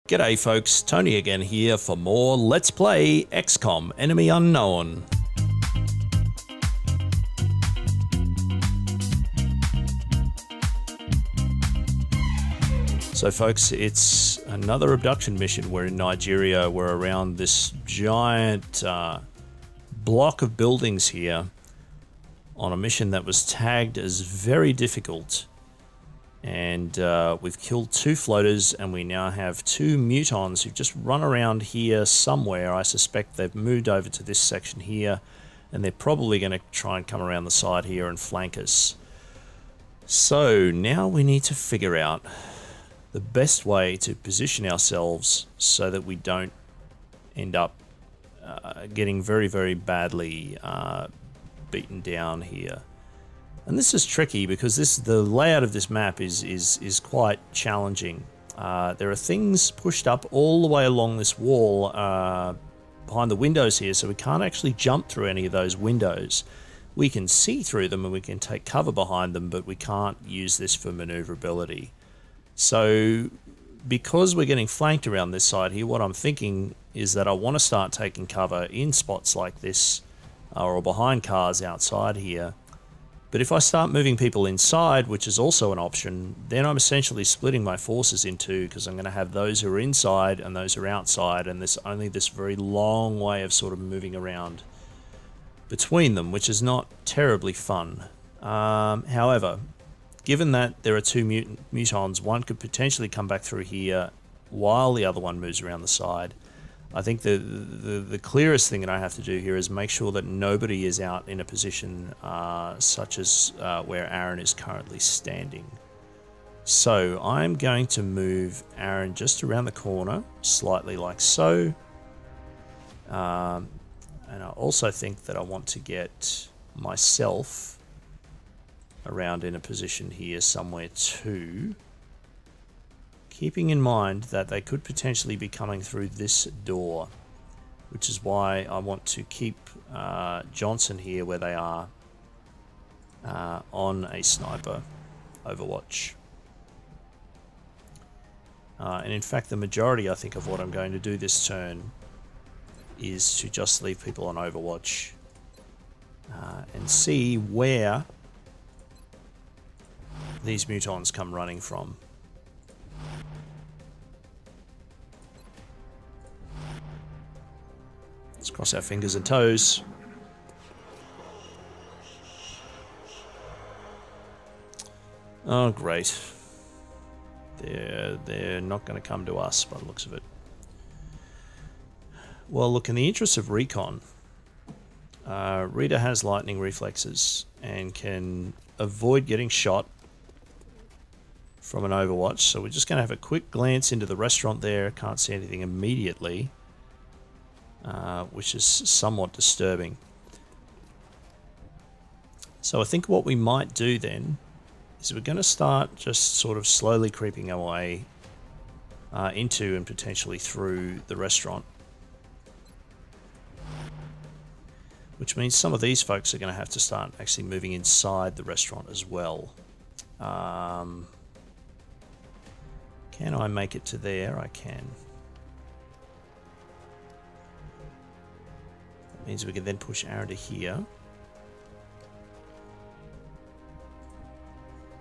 G'day folks, Tony again here for more Let's Play XCOM Enemy Unknown. So folks, it's another abduction mission. We're in Nigeria. We're around this giant block of buildings here on a mission that was tagged as very difficult. And we've killed 2 floaters, and we now have 2 mutons who've just run around here somewhere. I suspect they've moved over to this section here, and they're probably going to try and come around the side here and flank us. So now we need to figure out the best way to position ourselves so that we don't end up getting very, very badly beaten down here. And this is tricky because the layout of this map is quite challenging. There are things pushed up all the way along this wall behind the windows here, so we can't actually jump through any of those windows. We can see through them and we can take cover behind them, but we can't use this for maneuverability. So because we're getting flanked around this side here, what I'm thinking is that I want to start taking cover in spots like this or behind cars outside here. But if I start moving people inside, which is also an option, then I'm essentially splitting my forces in two, because I'm going to have those who are inside and those who are outside, and there's only this very long way of sort of moving around between them, which is not terribly fun. However, given that there are 2 mutons, one could potentially come back through here while the other one moves around the side. I think the clearest thing that I have to do here is make sure that nobody is out in a position such as where Aaron is currently standing. So I'm going to move Aaron just around the corner, slightly like so. And I also think that I want to get myself around in a position here somewhere too. Keeping in mind that they could potentially be coming through this door, which is why I want to keep Johnson here where they are on a sniper overwatch. And in fact, the majority, I think, of what I'm going to do this turn is to just leave people on overwatch and see where these mutons come running from. Let's cross our fingers and toes. Oh, great. They're not going to come to us by the looks of it. Well, look, in the interest of recon, Rita has lightning reflexes and can avoid getting shot from an overwatch. So we're just going to have a quick glance into the restaurant there. Can't see anything immediately. Which is somewhat disturbing. So I think what we might do then is we're going to start just sort of slowly creeping our way into and potentially through the restaurant. Which means some of these folks are going to have to start actually moving inside the restaurant as well. Can I make it to there? I can. Means we can then push Aaron to here.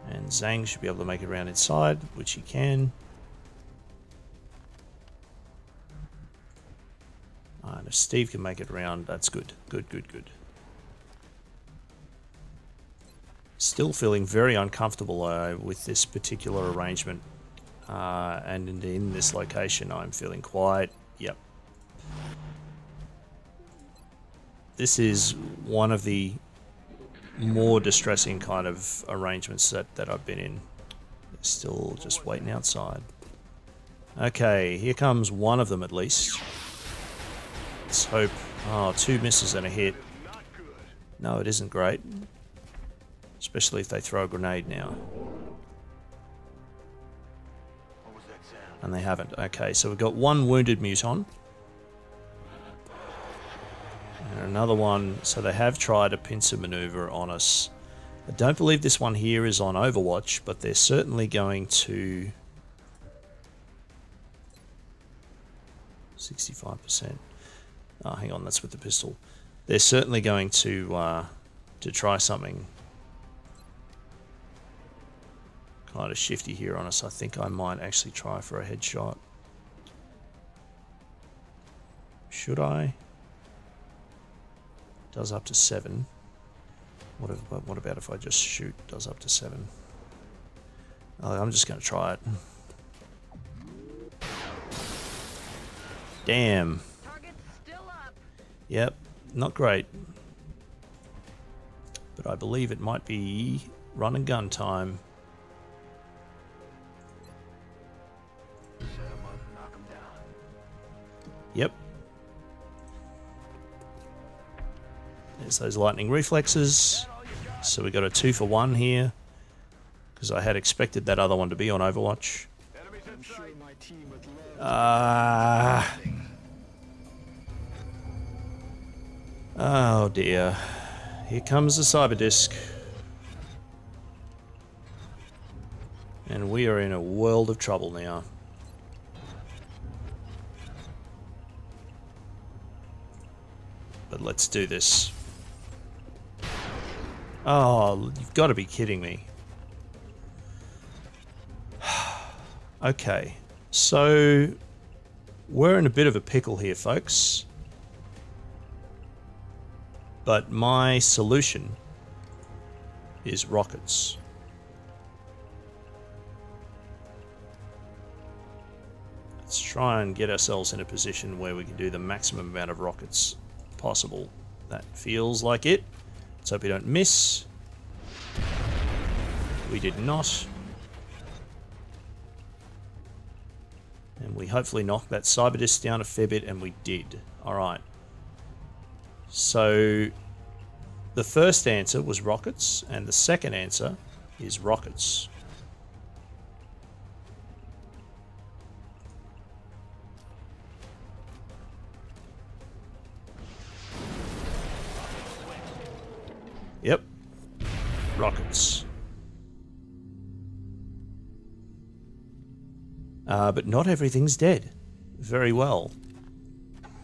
And Zhang should be able to make it around inside, which he can. And if Steve can make it around, that's good. Good, good, good. Still feeling very uncomfortable with this particular arrangement. And in this location, I'm feeling quite, yep. This is one of the more distressing kind of arrangements that I've been in. Still just waiting outside. Okay, here comes one of them at least. Let's hope... Oh, 2 misses and a hit. No, it isn't great. Especially if they throw a grenade now. And they haven't. Okay, so we've got 1 wounded muton. And another one, so they have tried a pincer maneuver on us. I don't believe this one here is on Overwatch, but they're certainly going to 65%. Oh, hang on, that's with the pistol. They're certainly going to try something kind of shifty here on us. I think I might actually try for a headshot. Should I? Does up to 7. What about if I just shoot? Does up to 7. I'm just going to try it. Damn. Target's still up. Yep, not great. But I believe it might be run and gun time. Yep. There's those lightning reflexes. So we got a 2 for 1 here. Because I had expected that other one to be on Overwatch. Oh dear. Here comes the cyber disc. And we are in a world of trouble now. But let's do this. Oh, you've got to be kidding me. Okay, so we're in a bit of a pickle here, folks. But my solution is rockets. Let's try and get ourselves in a position where we can do the maximum amount of rockets possible. That feels like it. Let's hope we don't miss. We did not. And we hopefully knocked that cyber disc down a fair bit, and we did. Alright. So the first answer was rockets, and the second answer is rockets. Yep. Rockets. But not everything's dead. Very well.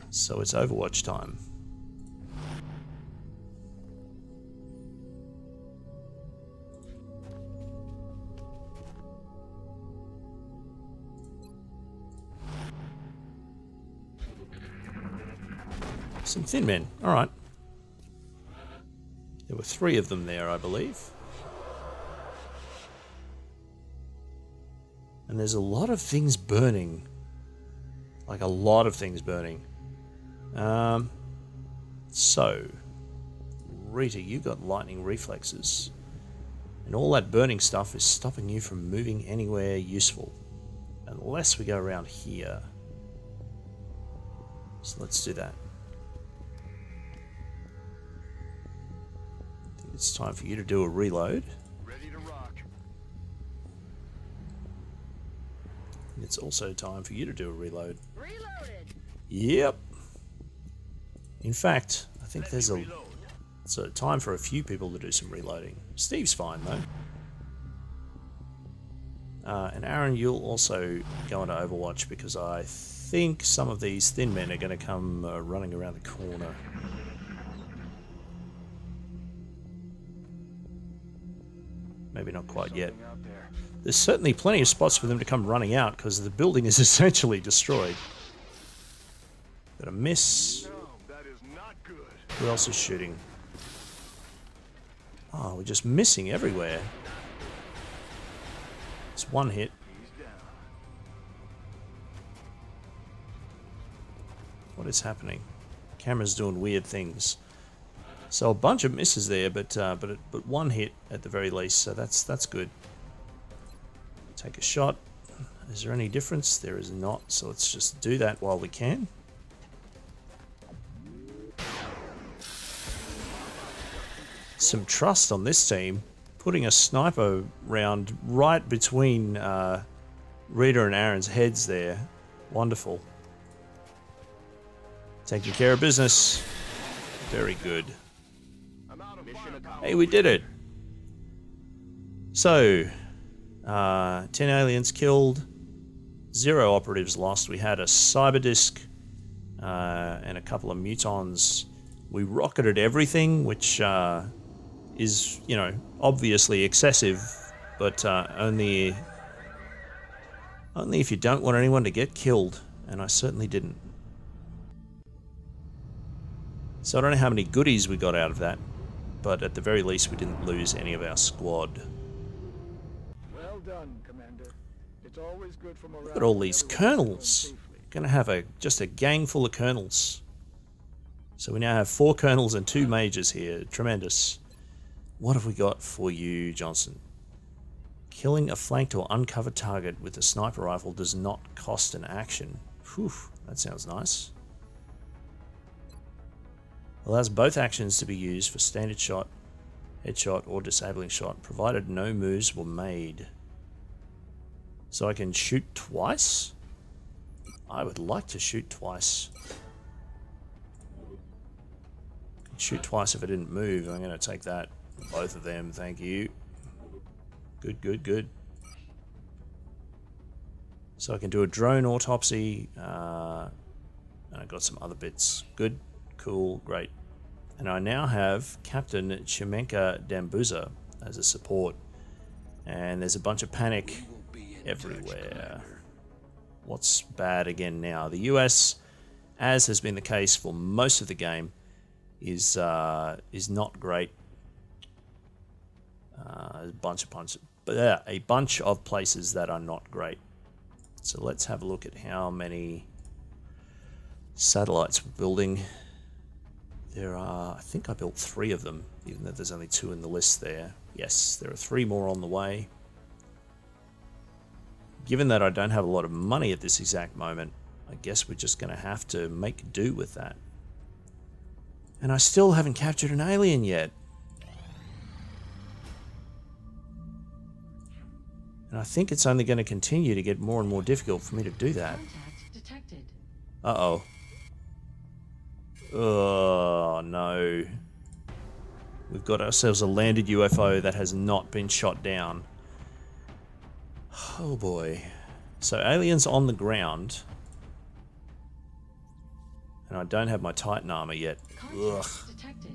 So it's Overwatch time. Some thin men. Alright. There were 3 of them there, I believe. And there's a lot of things burning. Like a lot of things burning. So, Rita, you got lightning reflexes. And all that burning stuff is stopping you from moving anywhere useful. Unless we go around here. So let's do that. I think it's time for you to do a reload. Ready to rock. It's also time for you to do a reload. Reloaded. Yep. In fact, I think there's a time for a few people to do some reloading. Steve's fine though. And Aaron, you'll also go into Overwatch because I think some of these thin men are going to come running around the corner. Maybe not quite yet. There's certainly plenty of spots for them to come running out because the building is essentially destroyed. Got a miss. No, that is not good. Who else is shooting? Oh, we're just missing everywhere. It's one hit. He's down. What is happening? Camera's doing weird things. So a bunch of misses there, but one hit at the very least. So that's good. Take a shot. Is there any difference? There is not. So let's just do that while we can. Some trust on this team. Putting a sniper round right between Rita and Aaron's heads there. Wonderful. Taking care of business. Very good. Hey, we did it. So, 10 aliens killed, 0 operatives lost. We had a cyber disc and a couple of mutons. We rocketed everything, which is, you know, obviously excessive, but only if you don't want anyone to get killed, and I certainly didn't. So I don't know how many goodies we got out of that, but at the very least we didn't lose any of our squad. Well done, Commander. It's always good for morale. Look at all these when everyone's home colonels. safely. Gonna have just a gang full of colonels. So we now have 4 colonels and 2 majors here. Tremendous. What have we got for you, Johnson? Killing a flanked or uncovered target with a sniper rifle does not cost an action. Whew, that sounds nice. Allows both actions to be used for standard shot, headshot, or disabling shot, provided no moves were made. So I can shoot twice? I would like to shoot twice. I can shoot twice if I didn't move. I'm going to take that. Both of them, thank you. Good, good, good. So I can do a drone autopsy, and I got some other bits. Good, cool, great. And I now have Captain Chimenka Dambuza as a support. And there's a bunch of panic everywhere. What's bad again now? The US, as has been the case for most of the game, is not great. A bunch of places that are not great. So let's have a look at how many satellites we're building. There are, I think I built 3 of them, even though there's only 2 in the list there. Yes, there are 3 more on the way. Given that I don't have a lot of money at this exact moment, I guess we're just going to have to make do with that. And I still haven't captured an alien yet. And I think it's only going to continue to get more and more difficult for me to do that. Contact detected. Uh-oh. Oh, no. We've got ourselves a landed UFO that has not been shot down. Oh, boy. So, aliens on the ground. And I don't have my Titan armor yet. Ugh. Detected.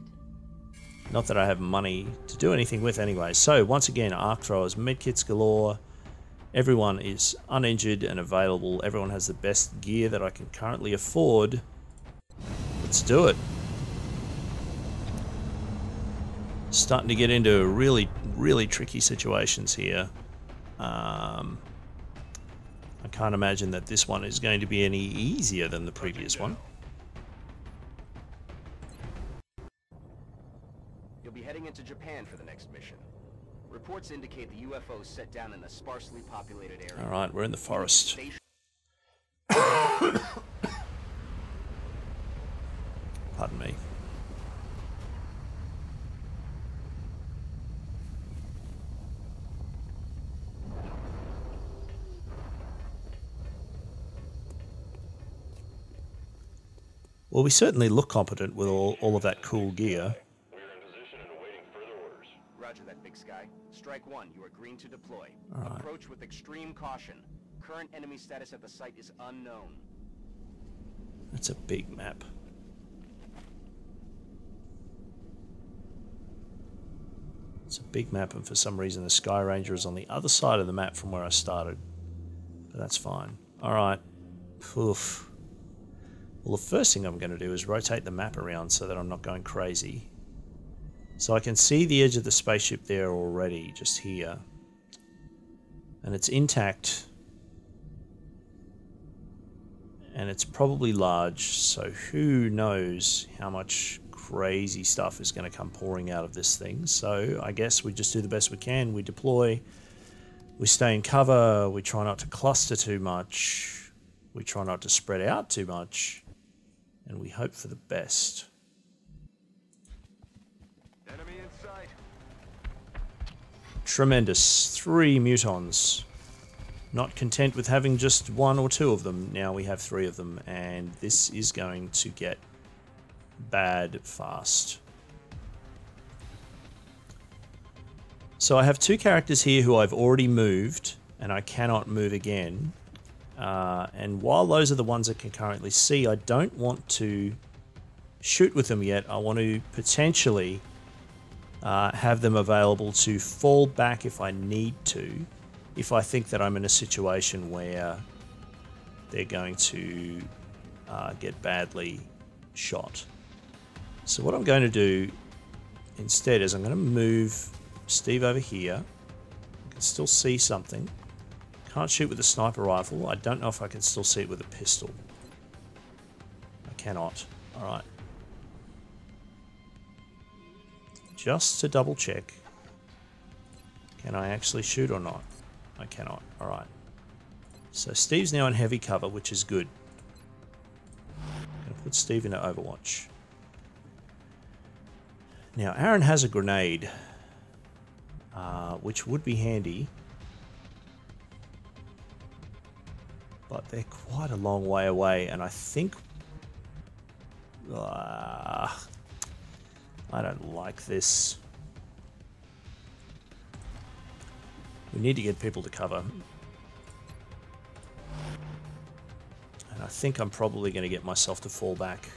Not that I have money to do anything with anyway. So, once again, arc throwers, medkits galore. Everyone is uninjured and available. Everyone has the best gear that I can currently afford. Let's do it. Starting to get into really, really tricky situations here. I can't imagine that this one is going to be any easier than the previous one. You'll be heading into Japan for the next mission. Reports indicate the UFO set down in a sparsely populated area. Alright, we're in the forest. Pardon me. Well, we certainly look competent with all of that cool gear. We are in position and awaiting further orders. Roger that, Big Sky. Strike 1, you are green to deploy. Alright. Approach with extreme caution. Current enemy status at the site is unknown. That's a big map. It's a big map, and for some reason the Sky Ranger is on the other side of the map from where I started. But that's fine. Alright. Oof. Well, the first thing I'm going to do is rotate the map around so that I'm not going crazy. So I can see the edge of the spaceship there already, just here. And it's intact. And it's probably large, so who knows how much crazy stuff is going to come pouring out of this thing. So I guess we just do the best we can. We deploy, we stay in cover, we try not to cluster too much, we try not to spread out too much, and we hope for the best. Enemy in sight. Tremendous. 3 mutons. Not content with having just 1 or 2 of them, now we have 3 of them, and this is going to get bad fast. So I have 2 characters here who I've already moved, and I cannot move again. And while those are the ones I can currently see, I don't want to shoot with them yet. I want to potentially have them available to fall back if I need to, if I think that I'm in a situation where they're going to get badly shot. So what I'm going to do instead is I'm going to move Steve over here. I can still see something. Can't shoot with a sniper rifle. I don't know if I can still see it with a pistol. I cannot. Alright. Just to double check. Can I actually shoot or not? I cannot. Alright. So Steve's now in heavy cover, which is good. I'm going to put Steve into Overwatch. Now, Aaron has a grenade, which would be handy. But they're quite a long way away, and I think... I don't like this. We need to get people to cover. And I think I'm probably going to get myself to fall back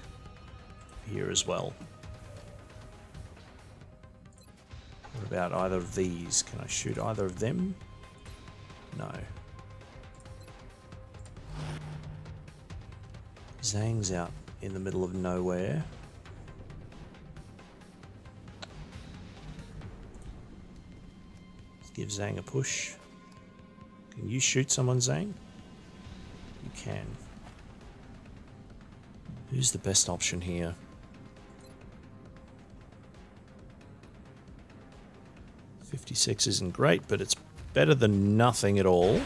here as well. What about either of these? Can I shoot either of them? No. Zhang's out in the middle of nowhere. Let's give Zhang a push. Can you shoot someone, Zhang? You can. Who's the best option here? .56 isn't great, but it's better than nothing at all.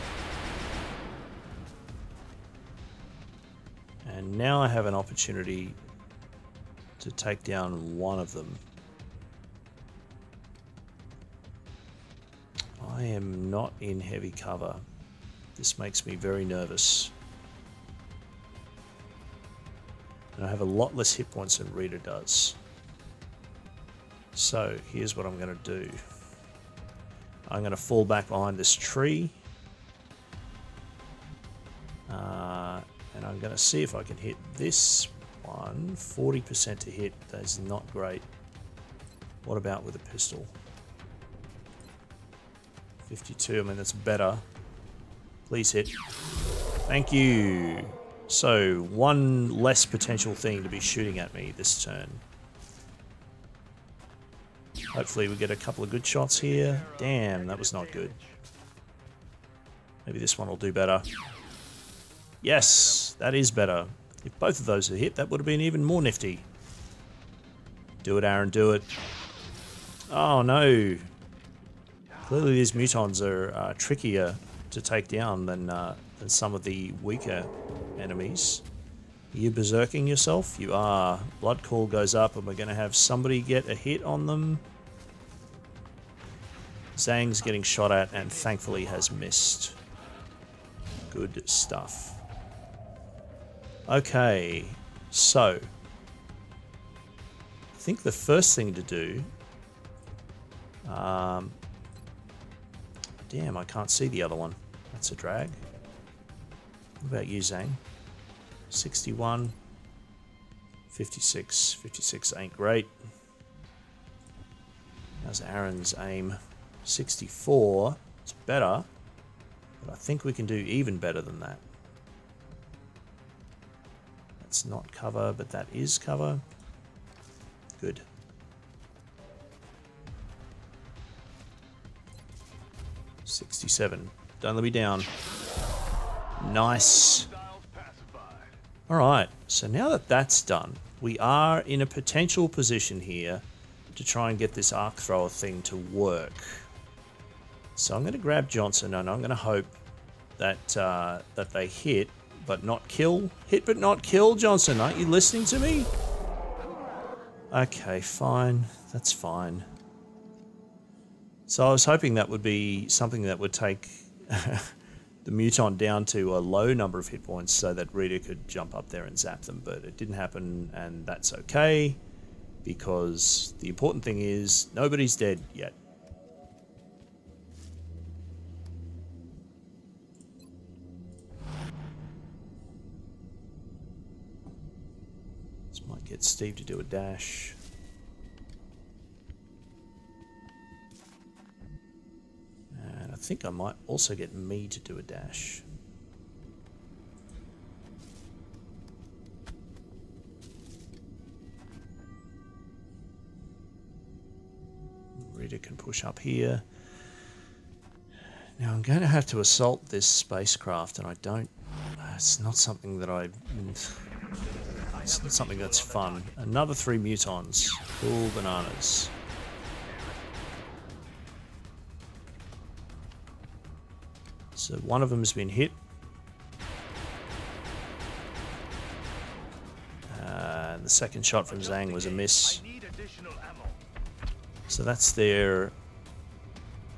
And now I have an opportunity to take down one of them. I am not in heavy cover. This makes me very nervous. And I have a lot less hit points than Rita does. So here's what I'm going to do. I'm going to fall back behind this tree. And I'm going to see if I can hit this one. 40% to hit. That's not great. What about with a pistol? 52. I mean, that's better. Please hit. Thank you. So, one less potential thing to be shooting at me this turn. Hopefully we get a couple of good shots here. Damn, that was not good. Maybe this one will do better. Yes, that is better. If both of those had hit, that would have been even more nifty. Do it, Aaron, do it. Oh, no. Clearly these mutons are trickier to take down than some of the weaker enemies. Are you berserking yourself? You are. Blood call goes up and we're going to have somebody get a hit on them. Zhang's getting shot at and thankfully has missed. Good stuff. Okay, so I think the first thing to do... damn, I can't see the other one. That's a drag. What about you, Zhang? 61, 56. 56 ain't great. How's Aaron's aim? 64. It's better, but I think we can do even better than that. That's not cover, but that is cover. Good. .67. Don't let me down. Nice. Alright, so now that that's done, we are in a potential position here to try and get this arc thrower thing to work. So I'm going to grab Johnson and I'm going to hope that that they hit but not kill. Hit but not kill, Johnson. Aren't you listening to me? Okay, fine. That's fine. So I was hoping that would be something that would take the muton down to a low number of hit points so that Rita could jump up there and zap them, but it didn't happen, and that's okay, because the important thing is nobody's dead yet. This might get Steve to do a dash. And I think I might also get me to do a dash. Rita can push up here. Now I'm going to have to assault this spacecraft, and I don't... It's not something that I... It's not something that's fun. Another 3 mutons. Cool bananas. So one of them has been hit. The second shot from Zhang was a miss. So that's their...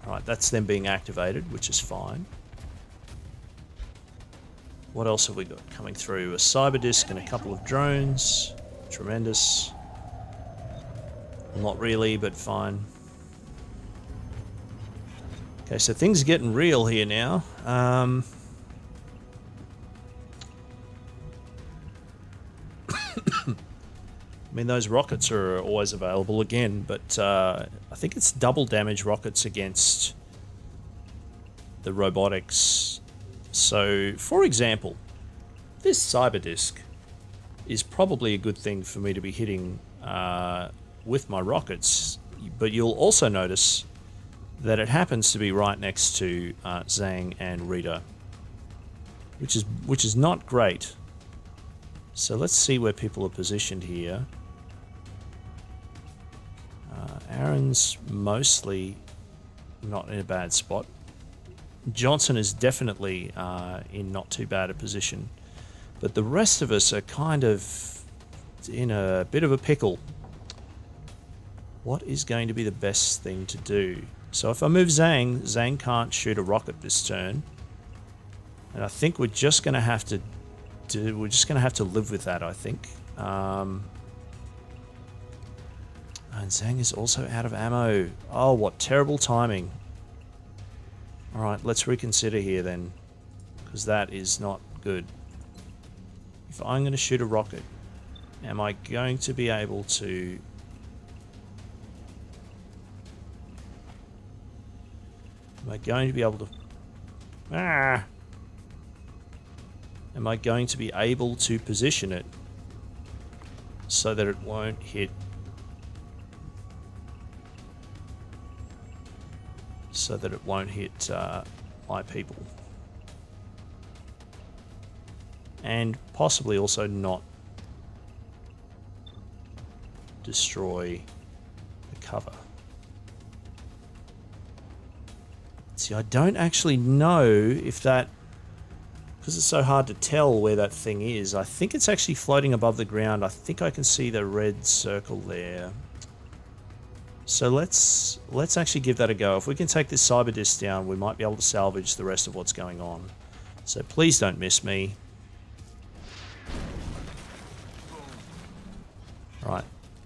Alright, that's them being activated, which is fine. What else have we got coming through? A cyber disc and a couple of drones. Tremendous. Not really, but fine. Okay, so things are getting real here now. I mean, those rockets are always available again, but I think it's double damage rockets against the robotics. So, for example, this cyber disc is probably a good thing for me to be hitting with my rockets, but you'll also notice that it happens to be right next to Zhang and Rita, which is not great. So let's see where people are positioned here. Aaron's mostly not in a bad spot. Johnson is definitely in not too bad a position. But the rest of us are kind of in a bit of a pickle. What is going to be the best thing to do? So if I move Zhang, Zhang can't shoot a rocket this turn. And I think we're just going to have to live with that, I think. And Zhang is also out of ammo. Oh, what terrible timing. Alright, let's reconsider here then. Because that is not good. If I'm going to shoot a rocket, am I going to be able to... Am I going to be able to... Am I going to be able to position it so that it won't hit... So that it won't hit my people. And possibly also not destroy the cover. See, I don't actually know if that... Because it's so hard to tell where that thing is. I think it's actually floating above the ground. I think I can see the red circle there. So let's actually give that a go. If we can take this cyber disc down, we might be able to salvage the rest of what's going on. So please don't miss me. Right.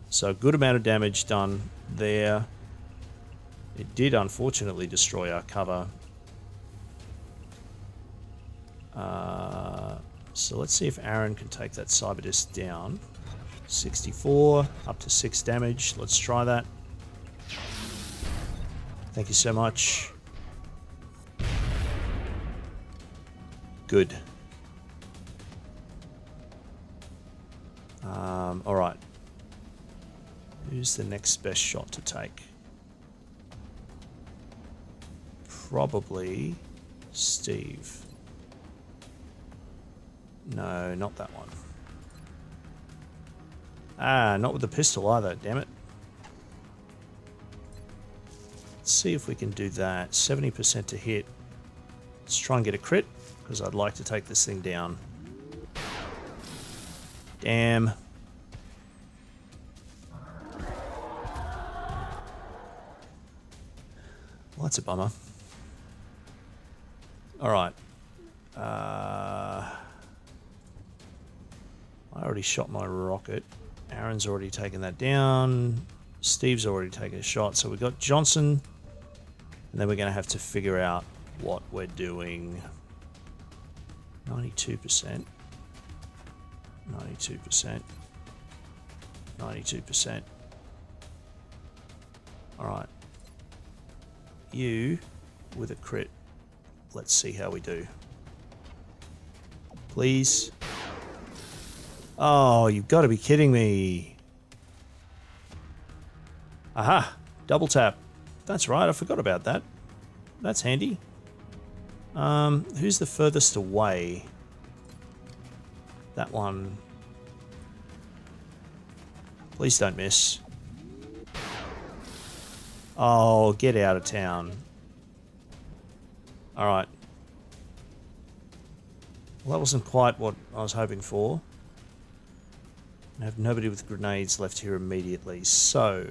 So a good amount of damage done there. It did unfortunately destroy our cover. So let's see if Aaron can take that cyber disc down. 64, up to 6 damage. Let's try that. Thank you so much. Good. Alright. Who's the next best shot to take? Probably Steve. No, not that one. Ah, not with the pistol either, damn it. Let's see if we can do that. 70% to hit. Let's try and get a crit, because I'd like to take this thing down. Damn. Well, that's a bummer. Alright. I already shot my rocket. Aaron's already taken that down. Steve's already taken a shot. So we've got Johnson. And then we're going to have to figure out what we're doing. 92%. 92%. 92%. Alright. You with a crit. Let's see how we do. Please. Oh, you've got to be kidding me. Aha! Double tap. That's right, I forgot about that. That's handy. Who's the furthest away? That one. Please don't miss. Oh, get out of town. Alright. Well, that wasn't quite what I was hoping for. I have nobody with grenades left here immediately, so...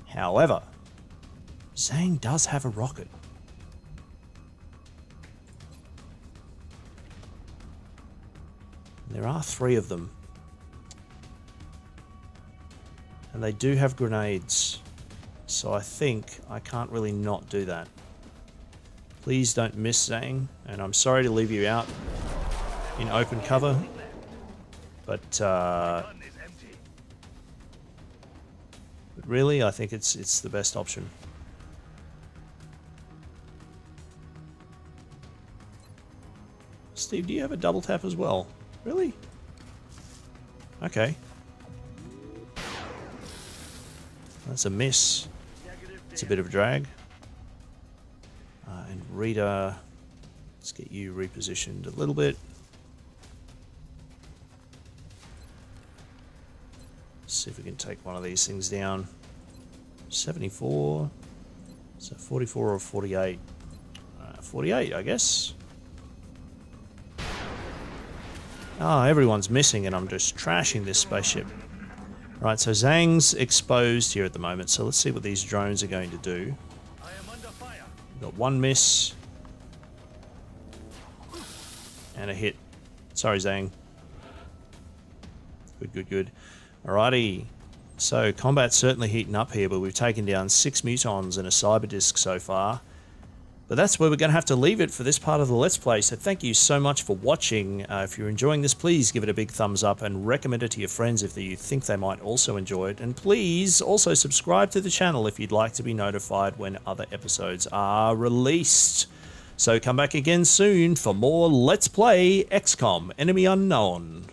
However, Zhang does have a rocket. There are 3 of them. And they do have grenades. So I think I can't really not do that. Please don't miss, Zhang. And I'm sorry to leave you out in open cover. But really, I think it's the best option. Steve, do you have a double tap as well? Really? Okay. That's a miss. It's a bit of a drag. And Rita, let's get you repositioned a little bit. See if we can take one of these things down. 74. So 44 or 48. 48, I guess. Ah, everyone's missing and I'm just trashing this spaceship. Right, so Zhang's exposed here at the moment, so let's see what these drones are going to do. We've got 1 miss. And a hit. Sorry, Zhang. Good, good, good. Alrighty. So, combat's certainly heating up here, but we've taken down 6 mutons and a cyber disc so far. But that's where we're going to have to leave it for this part of the Let's Play, so thank you so much for watching. If you're enjoying this, please give it a big thumbs up and recommend it to your friends if you think they might also enjoy it. And please also subscribe to the channel if you'd like to be notified when other episodes are released. So come back again soon for more Let's Play XCOM Enemy Unknown.